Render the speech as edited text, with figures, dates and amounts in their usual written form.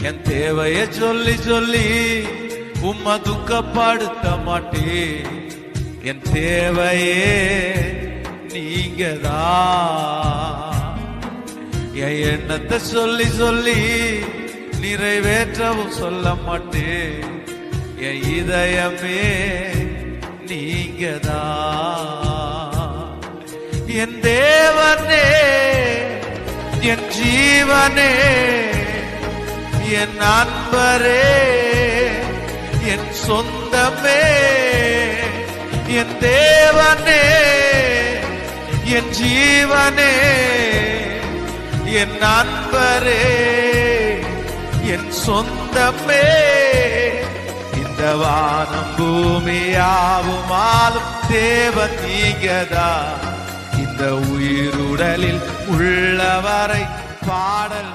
என் தேவைய சொல்லி சொல்லி உம்மை துக்கப்படுத்த மாட்டேன். என் தேவையே நீங்கதான். என் எண்ணத்தை சொல்லி சொல்லி நிறைவேற்றவும் சொல்ல மாட்டேன். என் இதயமே நீங்கதான். என் தேவனே, என் ஜீவனே, என் அன்பரே, என் சொந்தமே, என் தேவனே, என் ஜீவனே, என் அன்பரே, என் சொந்தமே. இந்த வானம் பூமியாவுமாலும் தேவன் நீங்கதான். இந்த உயிருடலில் உள்ளவரை பாடல்